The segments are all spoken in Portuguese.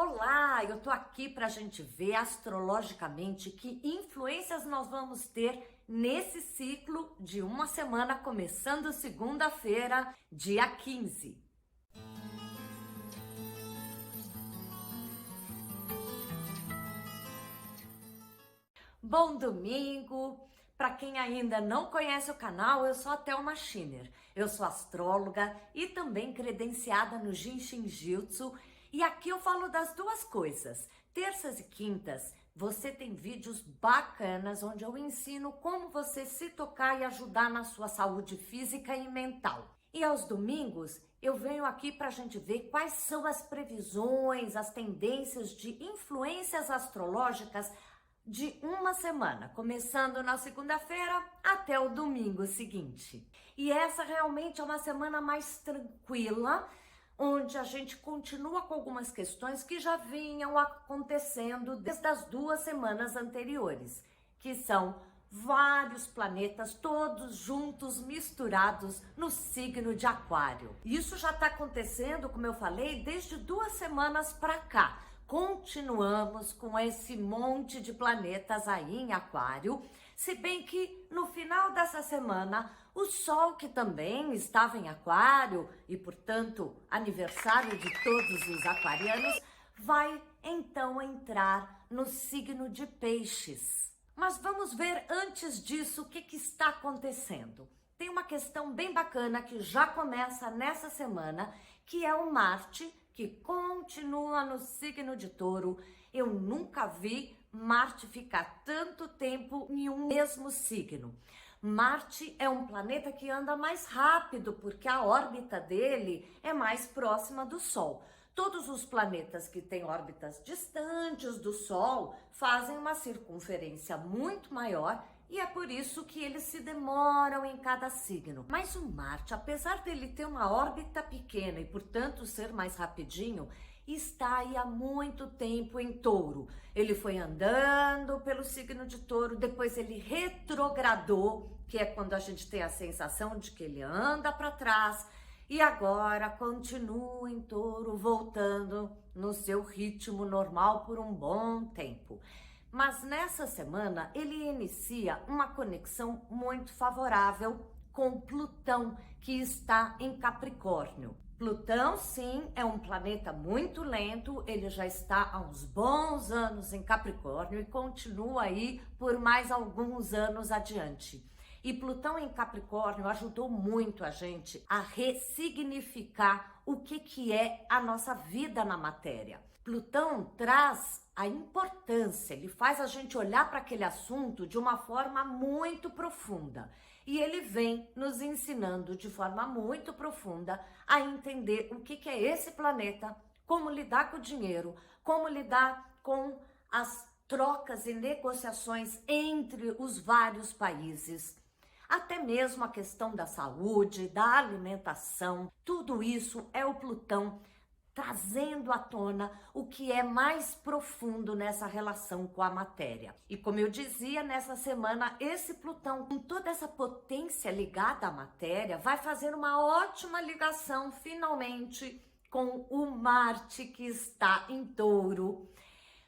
Olá, eu tô aqui para a gente ver astrologicamente que influências nós vamos ter nesse ciclo de uma semana, começando segunda-feira, dia 15. Bom domingo! Para quem ainda não conhece o canal, eu sou a Thelma Schiner. Eu sou astróloga e também credenciada no Jinshin Jyutsu. E aqui eu falo das duas coisas. Terças e quintas, você tem vídeos bacanas onde eu ensino como você se tocar e ajudar na sua saúde física e mental. E aos domingos, eu venho aqui para a gente ver quais são as previsões, as tendências de influências astrológicas de uma semana, começando na segunda-feira até o domingo seguinte. E essa realmente é uma semana mais tranquila, onde a gente continua com algumas questões que já vinham acontecendo desde as 2 semanas anteriores, que são vários planetas todos juntos, misturados no signo de Aquário. Isso já está acontecendo, como eu falei, desde 2 semanas para cá. Continuamos com esse monte de planetas aí em Aquário, se bem que no final dessa semana o Sol, que também estava em Aquário e, portanto, aniversário de todos os aquarianos, vai então entrar no signo de Peixes. Mas vamos ver antes disso o que está acontecendo. Tem uma questão bem bacana que já começa nessa semana, que é o Marte, que continua no signo de Touro. Eu nunca vi Marte ficar tanto tempo em um mesmo signo. Marte é um planeta que anda mais rápido, porque a órbita dele é mais próxima do Sol. Todos os planetas que têm órbitas distantes do Sol fazem uma circunferência muito maior e é por isso que eles se demoram em cada signo. Mas o Marte, apesar dele ter uma órbita pequena e, portanto, ser mais rapidinho, está aí há muito tempo em Touro. Ele foi andando pelo signo de Touro, depois ele retrogradou, que é quando a gente tem a sensação de que ele anda para trás, e agora continua em Touro, voltando no seu ritmo normal por um bom tempo. Mas nessa semana ele inicia uma conexão muito favorável com Plutão, que está em Capricórnio. Plutão, sim, é um planeta muito lento, ele já está há uns bons anos em Capricórnio e continua aí por mais alguns anos adiante. E Plutão em Capricórnio ajudou muito a gente a ressignificar o que é a nossa vida na matéria. Plutão traz a importância, ele faz a gente olhar para aquele assunto de uma forma muito profunda. E ele vem nos ensinando de forma muito profunda a entender o que é esse planeta, como lidar com o dinheiro, como lidar com as trocas e negociações entre os vários países. Até mesmo a questão da saúde, da alimentação, tudo isso é o Plutão trazendo à tona o que é mais profundo nessa relação com a matéria. E como eu dizia, nessa semana, esse Plutão, com toda essa potência ligada à matéria, vai fazer uma ótima ligação, finalmente, com o Marte, que está em Touro.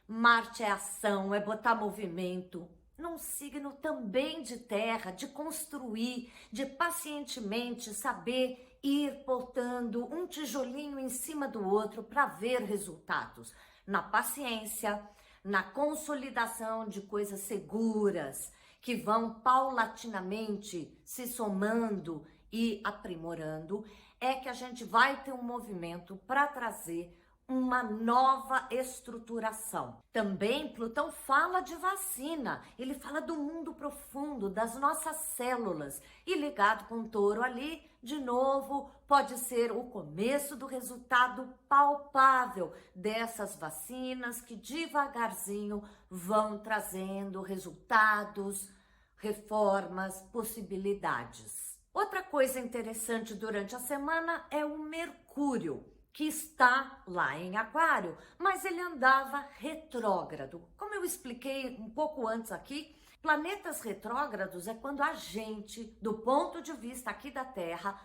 Marte é ação, é botar movimento, num signo também de terra, de construir, de pacientemente saber ir botando um tijolinho em cima do outro para ver resultados. Na paciência, na consolidação de coisas seguras, que vão paulatinamente se somando e aprimorando, é que a gente vai ter um movimento para trazer uma nova estruturação. Também Plutão fala de vacina, ele fala do mundo profundo, das nossas células, e ligado com Touro ali, de novo, pode ser o começo do resultado palpável dessas vacinas que devagarzinho vão trazendo resultados, reformas, possibilidades. Outra coisa interessante durante a semana é o Mercúrio, que está lá em Aquário, mas ele andava retrógrado. Como eu expliquei um pouco antes aqui, planetas retrógrados é quando a gente, do ponto de vista aqui da Terra,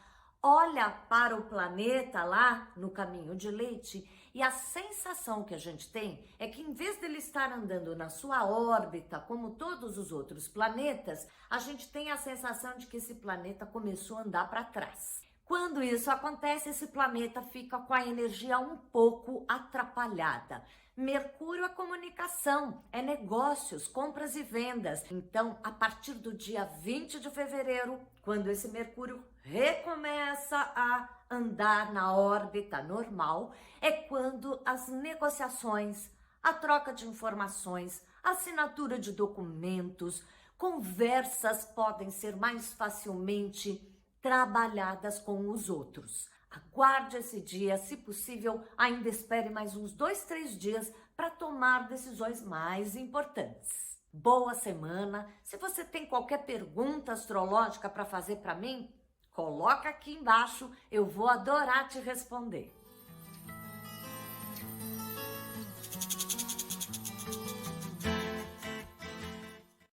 olha para o planeta lá no caminho de Leite E a sensação que a gente tem é que, em vez dele estar andando na sua órbita, como todos os outros planetas, a gente tem a sensação de que esse planeta começou a andar para trás. Quando isso acontece, esse planeta fica com a energia um pouco atrapalhada. Mercúrio é comunicação, é negócios, compras e vendas. Então, a partir do dia 20 de fevereiro, quando esse Mercúrio recomeça a andar na órbita normal, é quando as negociações, a troca de informações, a assinatura de documentos, conversas podem ser mais facilmente trabalhadas com os outros. Aguarde esse dia, se possível, ainda espere mais uns 2, 3 dias para tomar decisões mais importantes. Boa semana! Se você tem qualquer pergunta astrológica para fazer para mim, coloca aqui embaixo, eu vou adorar te responder.